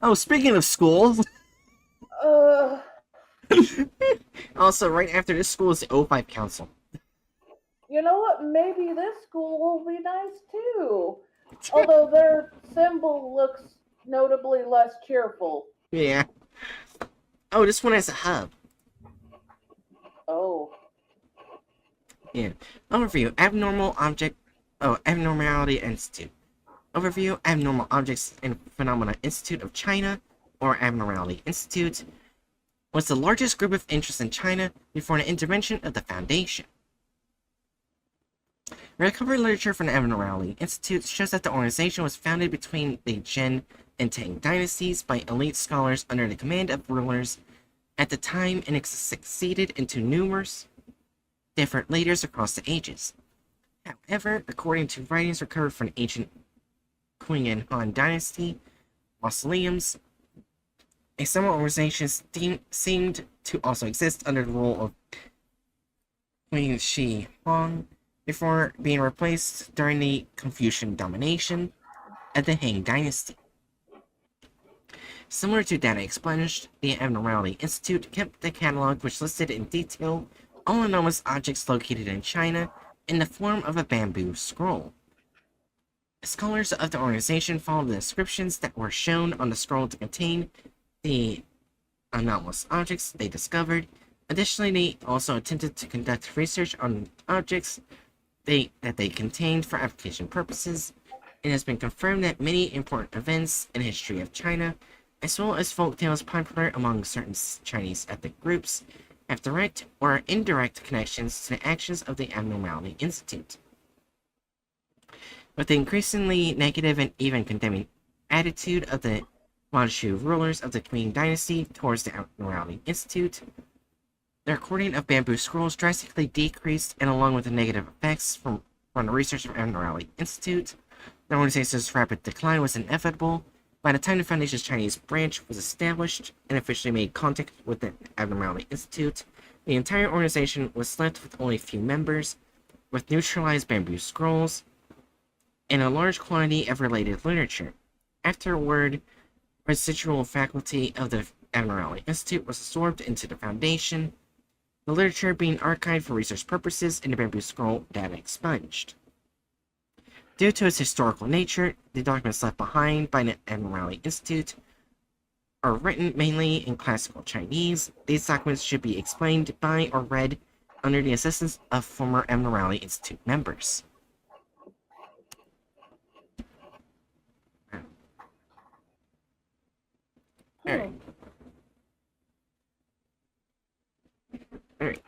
Oh, speaking of schools, Uh, also right after this school is the O5 Council. you know what? Maybe this school will be nice too. Although their symbol looks notably less cheerful. Yeah. Oh, this one has a hub. Oh. Yeah. Overview: Abnormal Object. Oh, Abnormality Institute. Overview: Abnormal Objects and Phenomena Institute of China, or Abnormality Institute, was the largest group of interest in China before an intervention of the Foundation. Recovery literature from the Abnormality Institute shows that the organization was founded between the Jin and Tang dynasties by elite scholars under the command of rulers at the time, and it succeeded into numerous different leaders across the ages. However, according to writings recovered from the ancient Qing and Han dynasty mausoleums, a similar organization seemed to also exist under the rule of Queen Shi Huang before being replaced during the Confucian domination of the Han dynasty. Similar to data expunged, the Abnormality Institute kept a catalog which listed in detail all anomalous objects located in China in the form of a bamboo scroll. Scholars of the organization followed the descriptions that were shown on the scroll to contain the anomalous objects they discovered. Additionally, they also attempted to conduct research on objects that they contained for application purposes. It has been confirmed that many important events in the history of China, as well as folk tales popular among certain Chinese ethnic groups, have direct or indirect connections to the actions of the Abnormality Institute. With the increasingly negative and even condemning attitude of the Manchu rulers of the Qing dynasty towards the Abnormality Institute, the recording of bamboo scrolls drastically decreased, and along with the negative effects from the research of Abnormality Institute, the organization's rapid decline was inevitable. By the time the Foundation's Chinese branch was established and officially made contact with the Abnormality Institute, the entire organization was left with only a few members, with neutralized bamboo scrolls, and a large quantity of related literature. Afterward, residual faculty of the Abnormality Institute was absorbed into the Foundation, the literature being archived for research purposes and the bamboo scroll data expunged. Due to its historical nature, the documents left behind by the Abnormality Institute are written mainly in classical Chinese. These documents should be explained by or read under the assistance of former Abnormality Institute members. Alright. Hmm. Alright.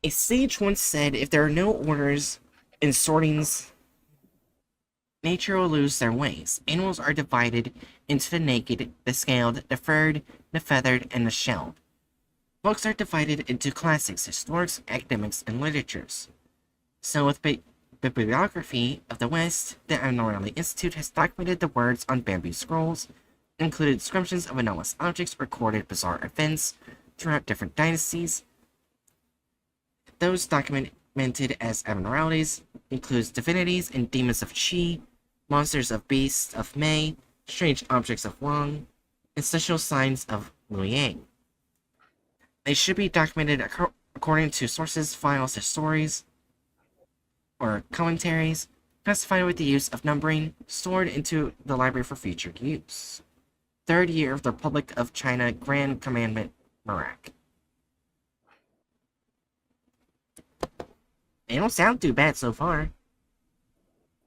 A sage once said, if there are no orders in sortings, nature will lose their ways. Animals are divided into the naked, the scaled, the furred, the feathered, and the shelled. Books are divided into classics, historics, academics, and literatures. So with bibliography of the West, the Abnormality Institute has documented the words on bamboo scrolls, included descriptions of anomalous objects, recorded bizarre events throughout different dynasties. Those documented as abnormalities includes divinities and demons of Qi, monsters of beasts of Mei, strange objects of Wang, and special signs of Luoyang. They should be documented according to sources, files, stories, or commentaries, classified with the use of numbering, stored into the library for future use. Third year of the Republic of China Grand Commandment, Marak. They don't sound too bad so far.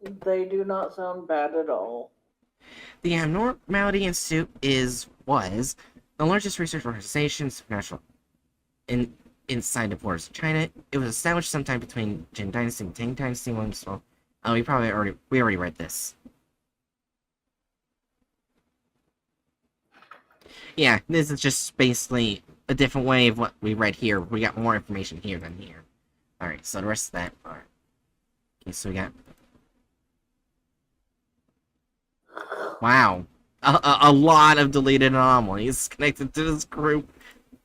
They do not sound bad at all. The Abnormality Institute was the largest research organization inside the borders of China. It was established sometime between Jin Dynasty and Tang Dynasty. So, we already read this. Yeah, this is just basically a different way of what we read here. We got more information here than here. Alright, so the rest of that part. Okay, so we got... Wow. A lot of deleted anomalies connected to this group.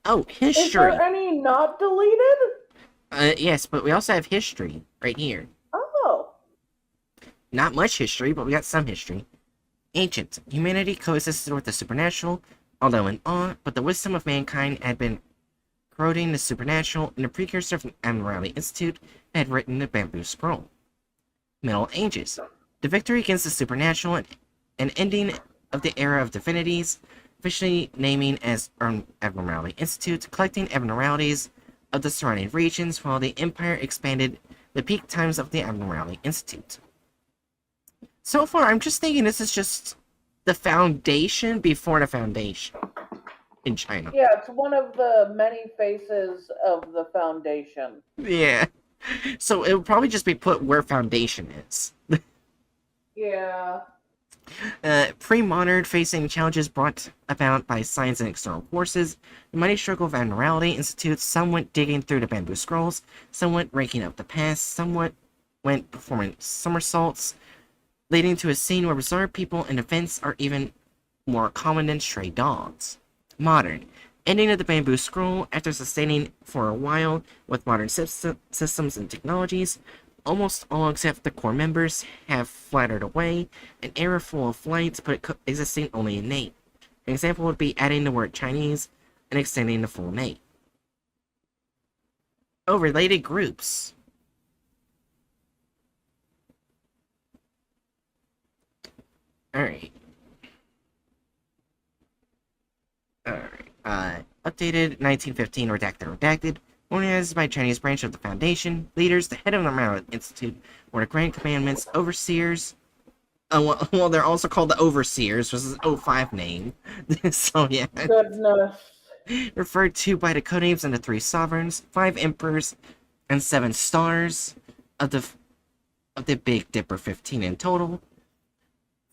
Oh, history! Is there any not deleted? Yes, but we also have history right here. Oh. Not much history, but we got some history. Ancient. Humanity coexisted with the supernatural, although in awe, but the wisdom of mankind had been corroding the supernatural, and the precursor of the Abnormality Institute had written the Bamboo Scroll. Middle Ages. The victory against the supernatural and ending of the era of divinities, officially naming as Abnormality Institute, collecting abnormalities of the surrounding regions while the Empire expanded the peak times of the Abnormality Institute. So far, I'm just thinking this is just the foundation before the foundation in China. Yeah, it's one of the many faces of the Foundation. Yeah. So it would probably just be put where foundation is. Yeah. Pre-modern, facing challenges brought about by science and external forces, the mighty struggle of Abnormality Institute, some went digging through the bamboo scrolls, some went raking up the past, some went performing somersaults, leading to a scene where bizarre people and events are even more common than stray dogs. Modern. Ending of the bamboo scroll, after sustaining for a while with modern systems and technologies, almost all except the core members have flattered away, an era full of flights but existing only in name. An example would be adding the word Chinese and extending the full name. Oh, related groups. Alright. Updated 1915 redacted. Organized by Chinese branch of the Foundation, leaders, the head of the Abnormality Institute, were the Grand Commandments, overseers. Well, they're also called the Overseers, which is an 05 name. So, yeah. Goodness. Referred to by the codenames and the 3 sovereigns, 5 emperors, and 7 stars of the Big Dipper, 15 in total.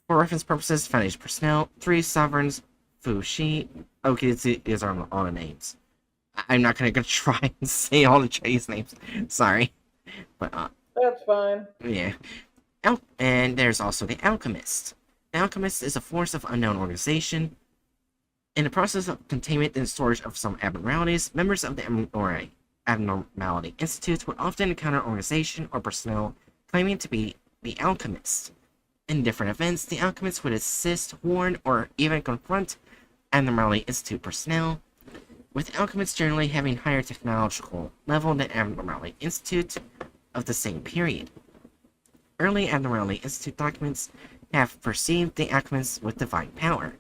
For reference purposes, Foundation personnel, 3 sovereigns, Fu Shi. Okay, these are all the names. I'm not gonna try and say all the Chinese names. Sorry. But, That's fine. yeah. And there's also the Alchemist. The Alchemist is a force of unknown organization. In the process of containment and storage of some abnormalities, members of the Abnormality Institute would often encounter organization or personnel claiming to be the Alchemist. In different events, the Alchemist would assist, warn, or even confront Abnormality Institute personnel, with Alchemists generally having higher technological level than Abnormality Institute of the same period. Early Abnormality Institute documents have perceived the Alchemists with divine power.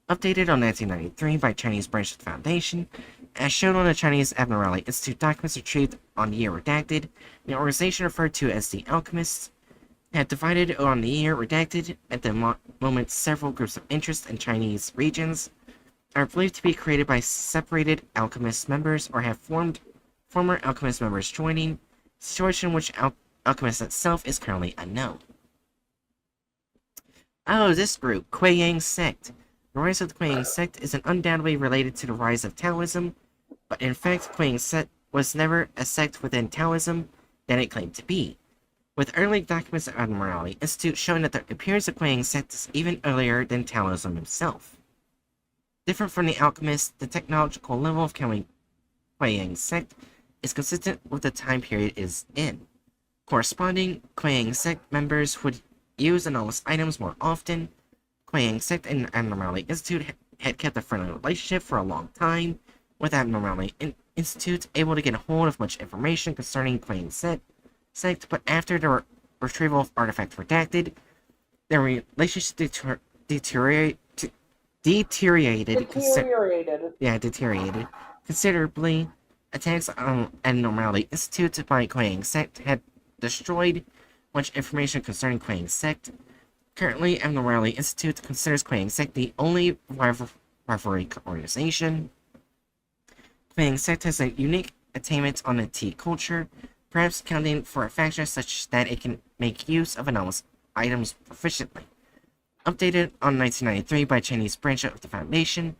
Updated on 1993 by Chinese branch of the Foundation, as shown on the Chinese Abnormality Institute documents retrieved on the year redacted, the organization referred to as the Alchemists had divided on the year redacted at the moment several groups of interest in Chinese regions are believed to be created by separated Alchemist members or have formed former Alchemist members joining, situation which Alchemist itself is currently unknown. Oh, this group, Kuei-Yang Sect. The rise of the Kuei-Yang Sect is undoubtedly related to the rise of Taoism, but in fact Kuei-Yang Sect was never a sect within Taoism than it claimed to be, with early documents of Abnormality Institute showing that the appearance of Kuei-Yang Sect is even earlier than Taoism himself. Different from the Alchemist, the technological level of Kuei-Yang Sect is consistent with the time period it is in. Corresponding, Kuei-Yang Sect members would use anomalous items more often. Kuei-Yang Sect and Abnormality Institute had kept a friendly relationship for a long time, with Abnormality Institute able to get a hold of much information concerning Kuei-Yang Sect, but after the retrieval of artifacts redacted, their relationship deteriorated considerably. Attacks on Abnormality Institute by Kuei-Yang Sect had destroyed much information concerning Kuei-Yang Sect. Currently, Abnormality Institute considers Kuei-Yang Sect the only rivalry organization. Kuei-Yang Sect has a unique attainment on the tea culture, perhaps accounting for a factor such that it can make use of anomalous items proficiently. Updated on 1993 by Chinese branch of the Foundation.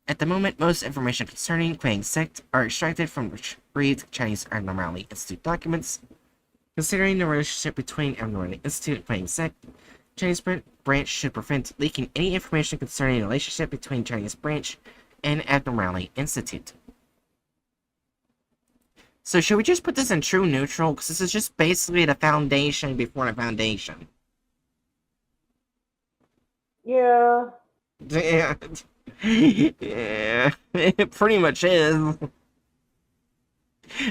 At the moment, most information concerning Kuei-Yang Sect are extracted from retrieved Chinese Abnormality Institute documents. Considering the relationship between Abnormality Institute and Kuei-Yang Sect, Chinese branch should prevent leaking any information concerning the relationship between Chinese branch and Abnormality Institute. So should we just put this in true neutral? Because this is just basically the Foundation before the Foundation. Yeah. Yeah. Yeah, it pretty much is.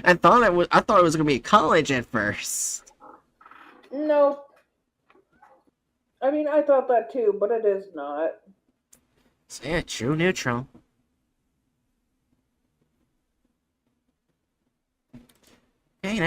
I thought it was gonna be college at first. Nope. I mean, I thought that too, but it is not. So yeah, true neutral.